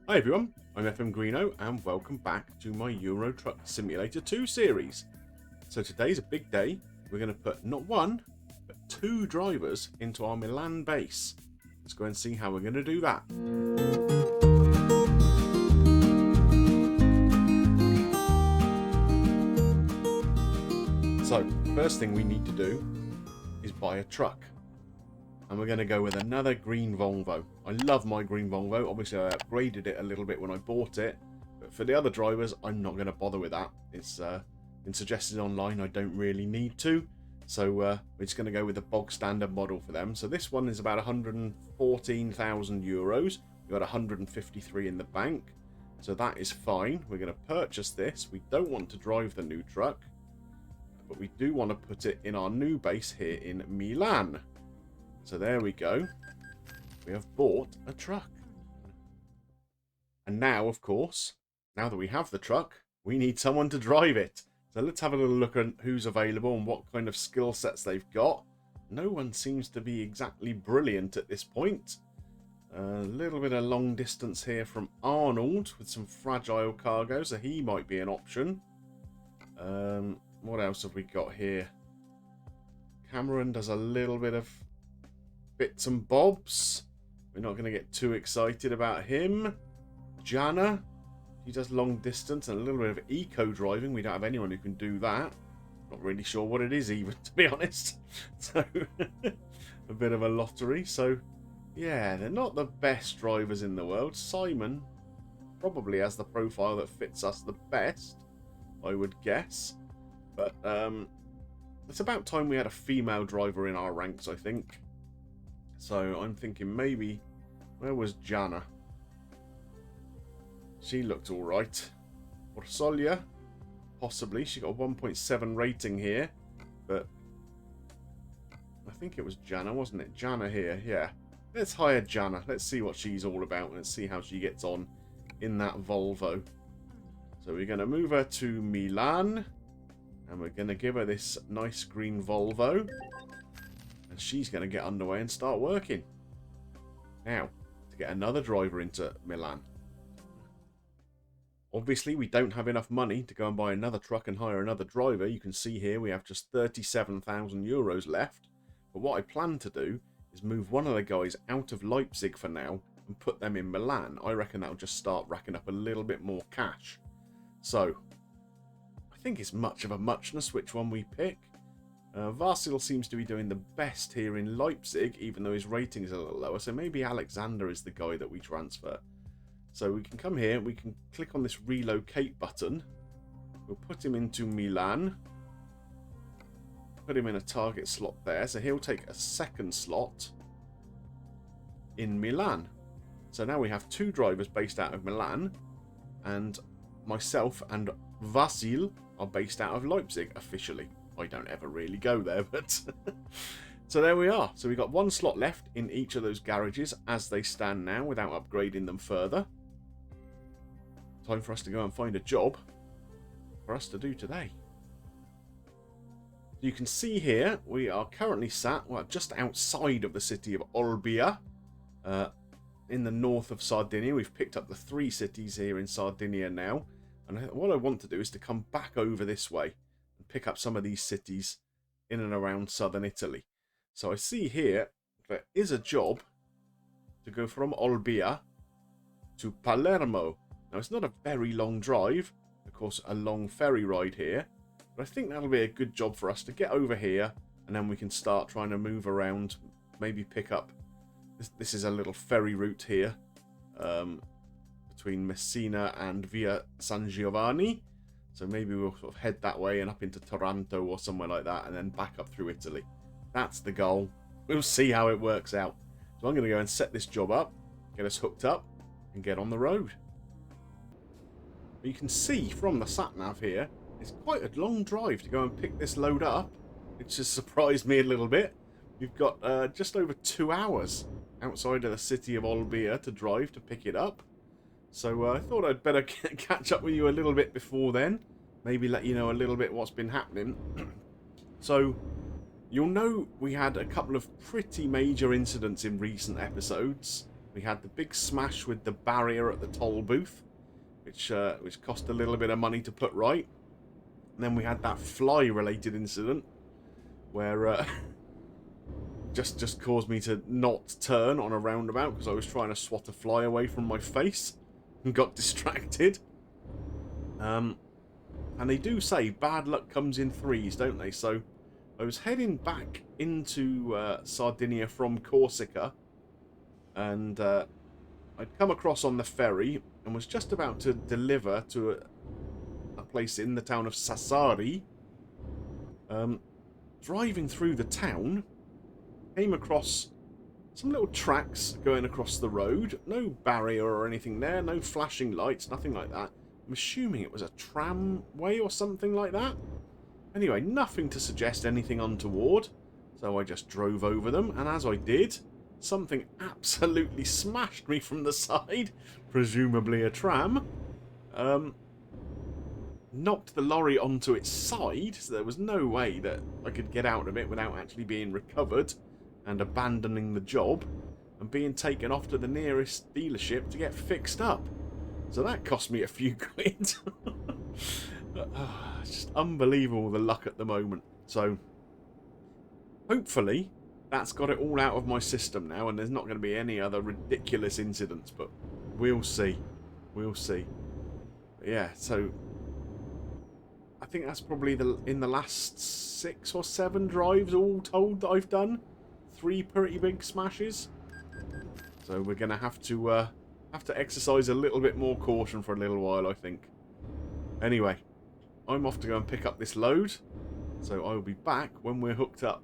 Hi everyone, I'm FM Greeno and welcome back to my Euro Truck Simulator 2 series. So today's a big day. We're going to put not one, but two drivers into our Milan base. Let's go and see how we're going to do that. So, first thing we need to do is buy a truck. And we're going to go with another green Volvo. I love my green Volvo. Obviously, I upgraded it a little bit when I bought it. But for the other drivers, I'm not going to bother with that. It's been suggested online. I don't really need to. So we're just going to go with the bog standard model for them. So this one is about 114,000 euros. We've got 153 in the bank. So that is fine. We're going to purchase this. We don't want to drive the new truck. But we do want to put it in our new base here in Milan. So there we go. We have bought a truck. And now, of course, now that we have the truck, we need someone to drive it. So let's have a little look at who's available and what kind of skill sets they've got. No one seems to be exactly brilliant at this point. A little bit of long distance here from Arnold with some fragile cargo, so he might be an option. What else have we got here? Cameron does a little bit of bits and bobs. We're not going to get too excited about him. Jana, he does long distance and a little bit of eco driving. We don't have anyone who can do that. Not really sure what it is even, to be honest. So, a bit of a lottery. So, yeah, they're not the best drivers in the world. Simon probably has the profile that fits us the best, I would guess. But it's about time we had a female driver in our ranks, I think. So I'm thinking maybe, where was Jana? She looked alright. Orsolia, possibly. She got a 1.7 rating here. But I think it was Jana, wasn't it? Jana here, yeah. Let's hire Jana. Let's see what she's all about. Let's see how she gets on in that Volvo. So we're going to move her to Milan. And we're going to give her this nice green Volvo. And she's going to get underway and start working. Now, to get another driver into Milan. Obviously, we don't have enough money to go and buy another truck and hire another driver. You can see here we have just 37,000 euros left. But what I plan to do is move one of the guys out of Leipzig for now and put them in Milan. I reckon that'll just start racking up a little bit more cash. So, I think it's much of a muchness which one we pick. Vasil seems to be doing the best here in Leipzig, even though his rating is a little lower. So maybe Alexander is the guy that we transfer. So we can come here, we can click on this relocate button. We'll put him into Milan. Put him in a target slot there. So he'll take a second slot in Milan. So now we have two drivers based out of Milan. And myself and Vasil are based out of Leipzig officially. I don't ever really go there, but so there we are. So we've got one slot left in each of those garages as they stand now without upgrading them further. Time for us to go and find a job for us to do today. You can see here we are currently sat just outside of the city of Olbia in the north of Sardinia. We've picked up the three cities here in Sardinia now. And what I want to do is to come back over this way and pick up some of these cities in and around southern Italy. So I see here there is a job to go from Olbia to Palermo. Now it's not a very long drive, of course a long ferry ride here, but I think that'll be a good job for us to get over here and then we can start trying to move around, maybe pick up, this is a little ferry route here between Messina and Via San Giovanni. So maybe we'll sort of head that way and up into Taranto or somewhere like that and then back up through Italy. That's the goal. We'll see how it works out. So I'm going to go and set this job up, get us hooked up and get on the road. But you can see from the sat-nav here, it's quite a long drive to go and pick this load up, which has surprised me a little bit. We've got just over 2 hours outside of the city of Olbia to drive to pick it up. So I thought I'd better catch up with you a little bit before then. Maybe let you know a little bit what's been happening. So you'll know we had a couple of pretty major incidents in recent episodes. We had the big smash with the barrier at the toll booth, which cost a little bit of money to put right. And then we had that fly-related incident where just caused me to not turn on a roundabout because I was trying to swat a fly away from my face and got distracted. And they do say bad luck comes in threes, don't they? So I was heading back into Sardinia from Corsica, and I'd come across on the ferry and was just about to deliver to a place in the town of Sassari. Driving through the town, came across some little tracks going across the road. No barrier or anything there, no flashing lights, nothing like that. I'm assuming it was a tramway or something like that. Anyway, nothing to suggest anything untoward, so I just drove over them, and as I did, something absolutely smashed me from the side, presumably a tram. Knocked the lorry onto its side, so there was no way that I could get out of it without actually being recovered and abandoning the job and being taken off to the nearest dealership to get fixed up. So that cost me a few quid. It's just unbelievable, the luck at the moment. So hopefully that's got it all out of my system now and there's not going to be any other ridiculous incidents, but we'll see. We'll see. But yeah, so I think that's probably in the last 6 or 7 drives all told that I've done. 3 pretty big smashes. So we're going to have to exercise a little bit more caution for a little while, I think. Anyway, I'm off to go and pick up this load. So I will be back when we're hooked up.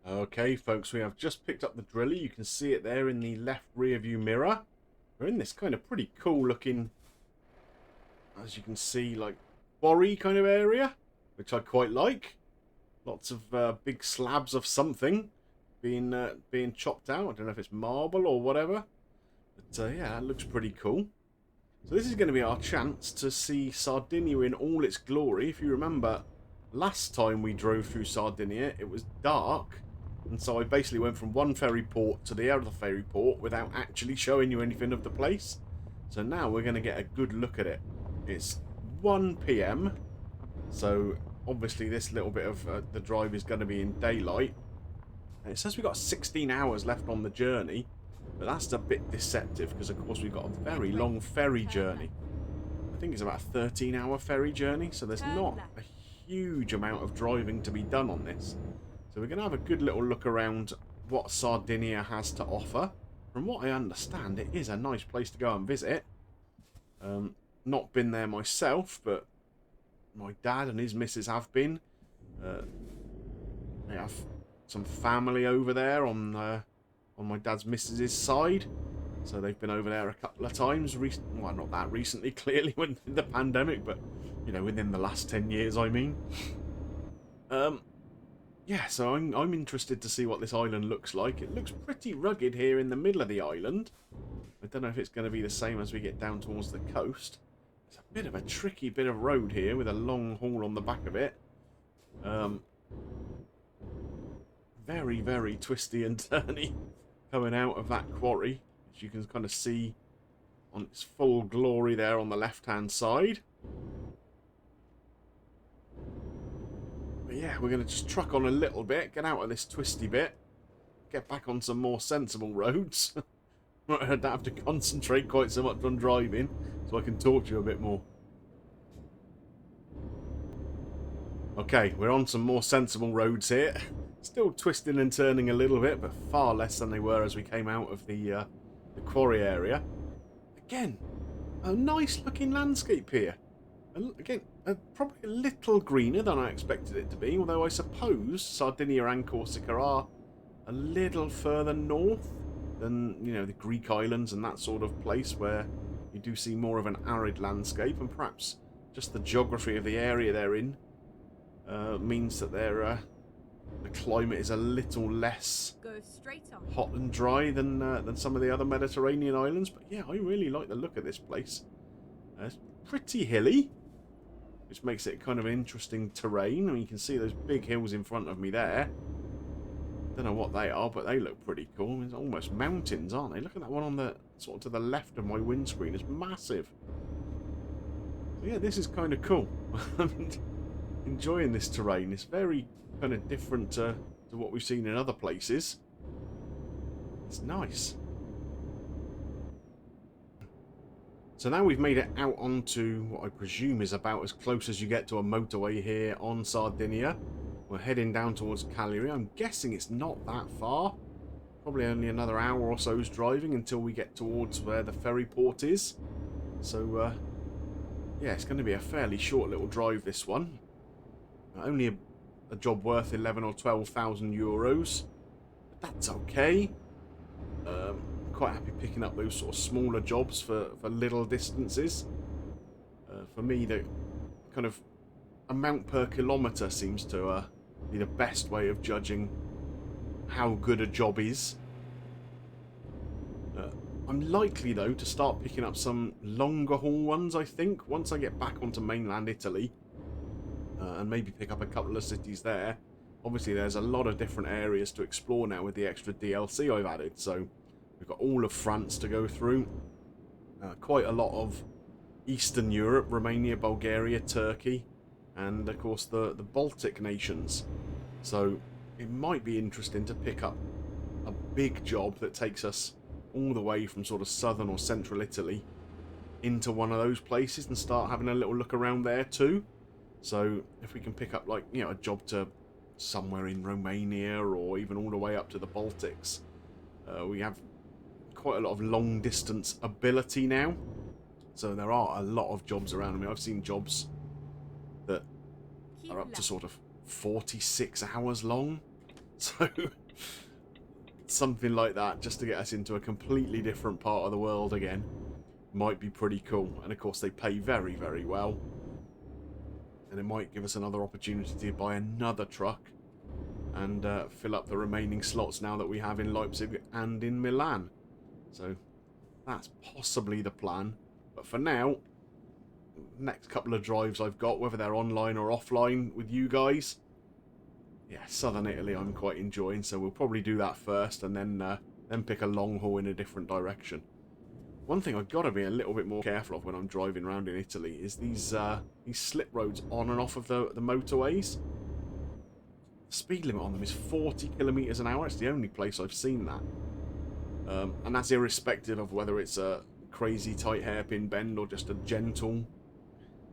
Okay, folks, we have just picked up the driller. You can see it there in the left rear view mirror. We're in this kind of pretty cool looking, as you can see, like quarry kind of area, which I quite like. Lots of big slabs of something being chopped out. I don't know if it's marble or whatever, but yeah, that looks pretty cool. So this is going to be our chance to see Sardinia in all its glory. If you remember, last time we drove through Sardinia, it was dark. And so I basically went from one ferry port to the other ferry port without actually showing you anything of the place. So now we're going to get a good look at it. It's 1 PM. So obviously this little bit of the drive is going to be in daylight. And it says we've got 16 hours left on the journey. But that's a bit deceptive because of course we've got a very long ferry journey. I think it's about a 13-hour ferry journey. So there's not a huge amount of driving to be done on this. So we're going to have a good little look around what Sardinia has to offer. From what I understand, it is a nice place to go and visit. Not been there myself, but my dad and his missus have been. They have some family over there on my dad's missus's side. So they've been over there a couple of times. Well, not that recently, clearly, when the pandemic, but, you know, within the last 10 years, I mean. Yeah, so I'm interested to see what this island looks like. It looks pretty rugged here in the middle of the island. I don't know if it's going to be the same as we get down towards the coast. It's a bit of a tricky bit of road here with a long haul on the back of it. Very, very twisty and turny coming out of that quarry, which you can kind of see on its full glory there on the left-hand side. But yeah, we're going to just truck on a little bit, get out of this twisty bit, get back on some more sensible roads. I don't have to concentrate quite so much on driving, so I can talk to you a bit more. Okay, we're on some more sensible roads here. Still twisting and turning a little bit, but far less than they were as we came out of the quarry area. Again, a nice looking landscape here. Again, probably a little greener than I expected it to be, although I suppose Sardinia and Corsica are a little further north than, you know, the Greek islands and that sort of place where you do see more of an arid landscape, and perhaps just the geography of the area they're in means that the climate is a little less hot and dry than some of the other Mediterranean islands. But yeah, I really like the look of this place. It's pretty hilly, which makes it kind of an interesting terrain. I mean, you can see those big hills in front of me there. don't know what they are, but they look pretty cool. It's almost mountains, aren't they? Look at that one on the sort of to the left of my windscreen. It's massive. So yeah, this is kind of cool. I'm enjoying this terrain. It's very kind of different to what we've seen in other places. It's nice. So now we've made it out onto what I presume is about as close as you get to a motorway here on Sardinia. We're heading down towards Cagliari. I'm guessing it's not that far. Probably only another hour or so's driving until we get towards where the ferry port is. So, yeah, it's going to be a fairly short little drive, this one. Only a job worth 11 or 12,000 euros. But that's okay. Quite happy picking up those sort of smaller jobs for little distances. For me, the kind of amount per kilometre seems to be the best way of judging how good a job is. I'm likely, though, to start picking up some longer haul ones, I think, once I get back onto mainland Italy. And maybe pick up a couple of cities there. Obviously, there's a lot of different areas to explore now with the extra DLC I've added, so we've got all of France to go through. Quite a lot of Eastern Europe, Romania, Bulgaria, Turkey, and of course the Baltic nations. So it might be interesting to pick up a big job that takes us all the way from sort of southern or central Italy into one of those places and start having a little look around there too. So if we can pick up, like, you know, a job to somewhere in Romania or even all the way up to the Baltics, we have quite a lot of long distance ability now. So there are a lot of jobs around. I mean, I've seen jobs that are up to sort of 46 hours long. So something like that, just to get us into a completely different part of the world again, might be pretty cool. And of course they pay very, very well. And it might give us another opportunity to buy another truck and fill up the remaining slots now that we have in Leipzig and in Milan. So that's possibly the plan. But for now, next couple of drives I've got, whether they're online or offline with you guys, yeah, southern Italy I'm quite enjoying. So we'll probably do that first and then pick a long haul in a different direction. One thing I've got to be a little bit more careful of when I'm driving around in Italy is these slip roads on and off of the motorways. The speed limit on them is 40 kilometers an hour. It's the only place I've seen that. And that's irrespective of whether it's a crazy tight hairpin bend or just a gentle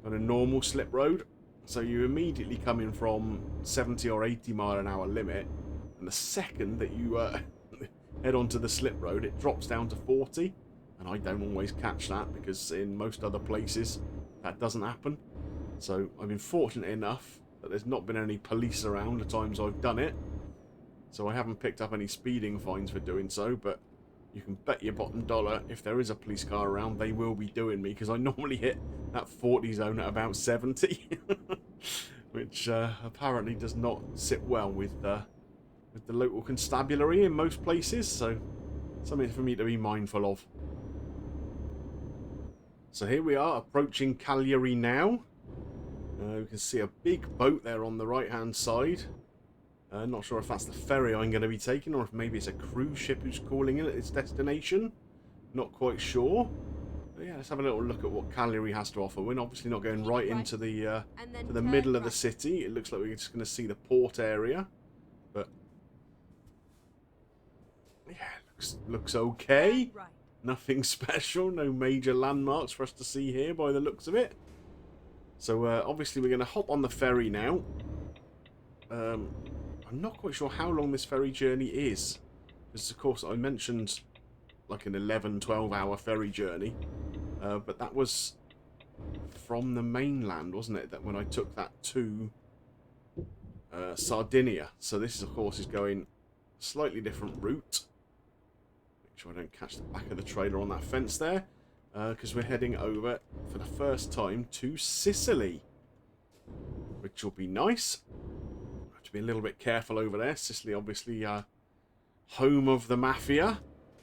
kind of normal slip road. So you immediately come in from 70 or 80 mile an hour limit, and the second that you head onto the slip road, it drops down to 40. And I don't always catch that because in most other places that doesn't happen. So I've been fortunate enough that there's not been any police around the times I've done it. So I haven't picked up any speeding fines for doing so, but you can bet your bottom dollar if there is a police car around, they will be doing me, because I normally hit that 40 zone at about 70. Which apparently does not sit well with the local constabulary in most places, so something for me to be mindful of. So here we are, approaching Cagliari now. You can see a big boat there on the right-hand side. Not sure if that's the ferry I'm going to be taking, or if maybe it's a cruise ship who's calling in at its destination. Not quite sure. But yeah, let's have a little look at what Cagliari has to offer. We're obviously not going right into the to the middle of the city. It looks like we're just going to see the port area. But yeah, looks okay. Nothing special, no major landmarks for us to see here by the looks of it. So obviously we're going to hop on the ferry now. I'm not quite sure how long this ferry journey is, because of course I mentioned like an 11-12 hour ferry journey, but that was from the mainland, wasn't it, that when I took that to Sardinia. So this is, of course, is going a slightly different route. Make sure I don't catch the back of the trailer on that fence there, because we're heading over for the first time to Sicily, which will be nice. Have to be a little bit careful over there. Sicily, obviously, home of the mafia,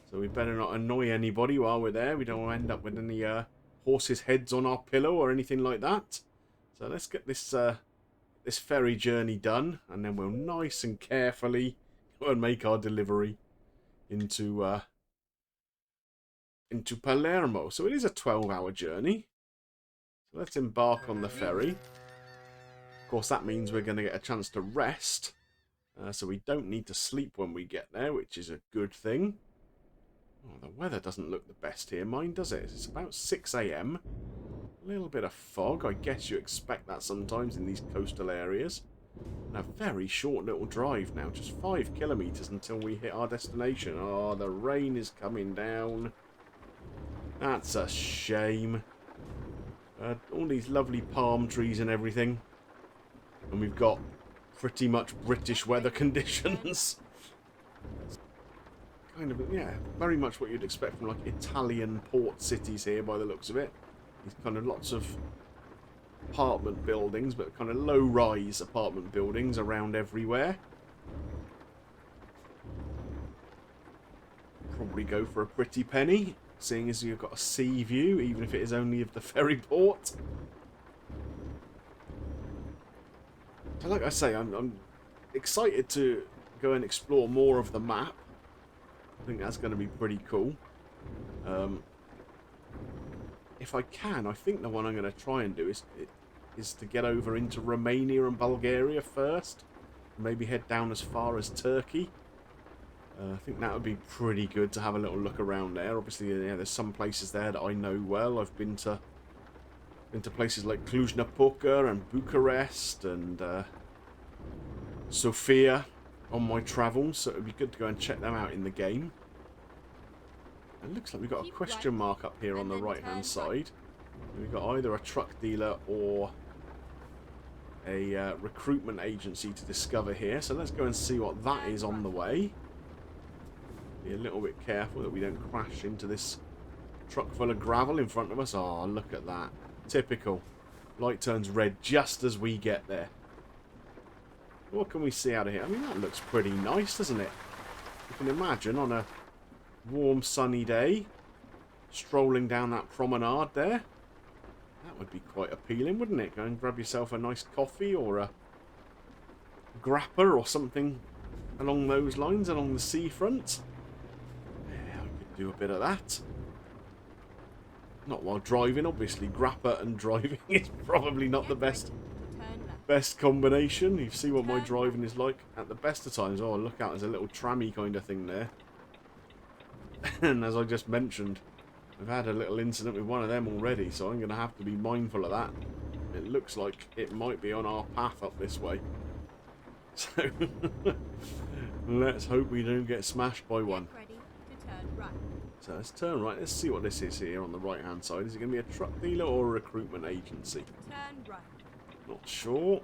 so we better not annoy anybody while we're there. We don't want to end up with any horses' heads on our pillow or anything like that. So let's get this this ferry journey done, and then we'll nice and carefully Go and make our delivery into Palermo. So it is a 12-hour journey. So let's embark on the ferry. Of course, that means we're going to get a chance to rest. So we don't need to sleep when we get there, which is a good thing. Oh, the weather doesn't look the best here, mine, does it? It's about 6 AM. A little bit of fog. I guess you expect that sometimes in these coastal areas. And a very short little drive now. Just 5 kilometres until we hit our destination. Oh, the rain is coming down. That's a shame. All these lovely palm trees and everything. And we've got pretty much British weather conditions. Kind of, yeah, very much what you'd expect from like Italian port cities here by the looks of it. These kind of lots of apartment buildings, but kind of low-rise apartment buildings around everywhere. Probably go for a pretty penny, seeing as you've got a sea view, even if it is only of the ferry port. So like I say, I'm excited to go and explore more of the map. I think that's going to be pretty cool. If I can, I think the one I'm going to try and do is to get over into Romania and Bulgaria first. Maybe head down as far as Turkey. I think that would be pretty good to have a little look around there. Obviously, yeah, there's some places there that I know well. I've been to places like Cluj-Napoca and Bucharest and Sofia on my travels, so it would be good to go and check them out in the game. It looks like we've got a question mark up here on the right hand side. We've got either a truck dealer or a recruitment agency to discover here, so let's go and see what that is on the way. Be a little bit careful that we don't crash into this truck full of gravel in front of us. Oh, look at that. Typical. Light turns red just as we get there. What can we see out of here? I mean, that looks pretty nice, doesn't it? You can imagine on a warm, sunny day, strolling down that promenade there. That would be quite appealing, wouldn't it? Go and grab yourself a nice coffee or a grappa or something along those lines, along the seafront. Yeah, I could do a bit of that. Not while driving, obviously. Grappa and driving is probably not the best combination. You see what my driving is like at the best of times. Oh, look out, there's a little trammy kind of thing there. And as I just mentioned, I've had a little incident with one of them already, so I'm going to have to be mindful of that. It looks like it might be on our path up this way. So, let's hope we don't get smashed by one. So let's turn right. Let's see what this is here on the right-hand side. Is it going to be a truck dealer or a recruitment agency? Turn right. Not sure.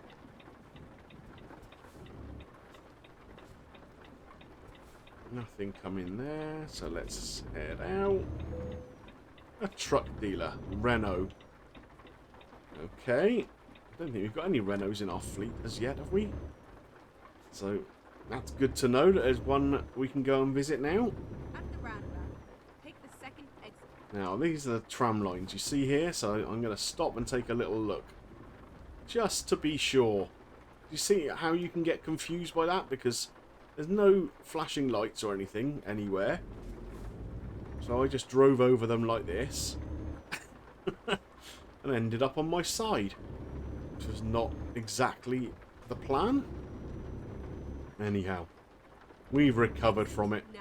Nothing coming there, so let's head out. A truck dealer, Renault. Okay. I don't think we've got any Renaults in our fleet as yet, have we? So that's good to know that there's one we can go and visit now. At the roundabout, take the second exit. Now, these are the tram lines you see here, so I'm going to stop and take a little look. Just to be sure. Do you see how you can get confused by that? Because there's no flashing lights or anything anywhere. So I just drove over them like this. And ended up on my side. Which was not exactly the plan. Anyhow, we've recovered from it. Now.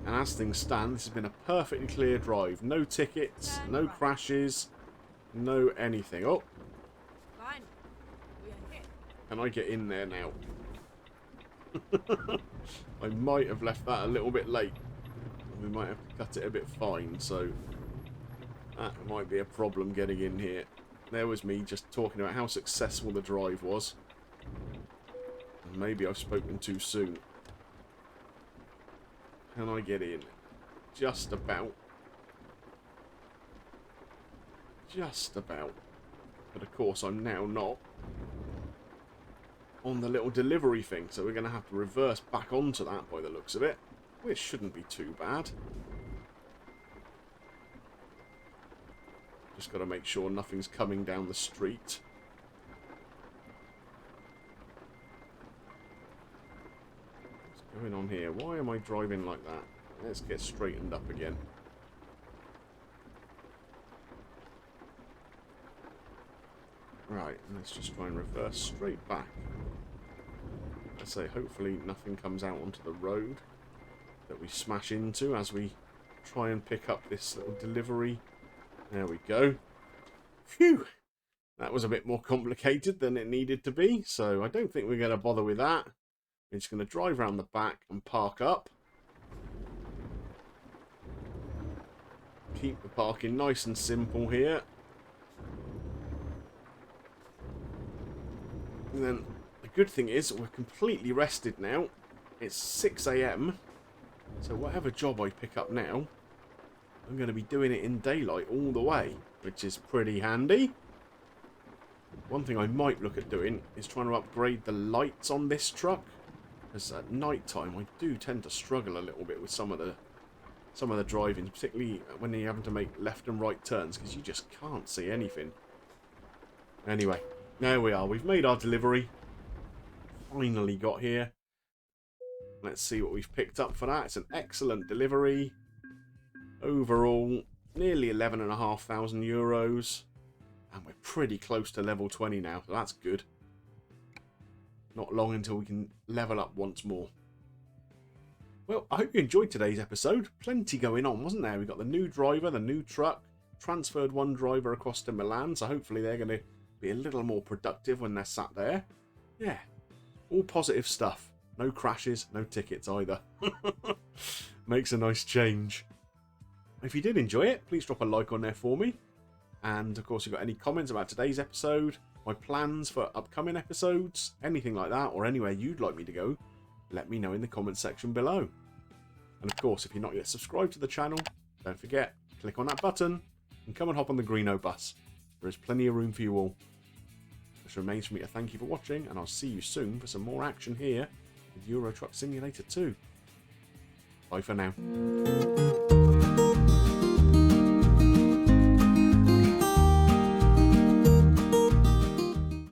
And as things stand, this has been a perfectly clear drive. No tickets, no crashes, no anything. Oh, Fine. We are hit. can I get in there now? I might have left that a little bit late. We might have to cut it a bit fine, so that might be a problem getting in here. There was me just talking about how successful the drive was. And maybe I've spoken too soon. Can I get in? Just about. Just about. But of course I'm now not on the little delivery thing, so we're going to have to reverse back onto that by the looks of it, which shouldn't be too bad. Just got to make sure nothing's coming down the street. going on here? Why am I driving like that? Let's get straightened up again. Right, and let's just try and reverse straight back. Let's say hopefully nothing comes out onto the road that we smash into as we try and pick up this little delivery. There we go. Phew! That was a bit more complicated than it needed to be, so I don't think we're going to bother with that. We're just going to drive around the back and park up. Keep the parking nice and simple here. And then the good thing is we're completely rested now. It's 6 AM, so whatever job I pick up now, I'm going to be doing it in daylight all the way, which is pretty handy. One thing I might look at doing is trying to upgrade the lights on this truck, because at night time I do tend to struggle a little bit with some of the driving, particularly when you're having to make left and right turns, because you just can't see anything. Anyway, there we are. We've made our delivery. Finally got here. Let's see what we've picked up for that. It's an excellent delivery. Overall, nearly 11,500 euros. And we're pretty close to level 20 now, so that's good. Not long until we can level up once more. Well, I hope you enjoyed today's episode. Plenty going on, wasn't there? We got the new driver, the new truck, transferred one driver across to Milan, so hopefully they're going to be a little more productive when they're sat there. Yeah, all positive stuff. No crashes, no tickets either. Makes a nice change. If you did enjoy it, please drop a like on there for me. And of course, if you've got any comments about today's episode, my plans for upcoming episodes, anything like that, or anywhere you'd like me to go, let me know in the comments section below. And of course, if you're not yet subscribed to the channel, don't forget, click on that button and come and hop on the Greeno bus. There is plenty of room for you all. Which remains for me to thank you for watching, and I'll see you soon for some more action here with Euro Truck Simulator 2. Bye for now.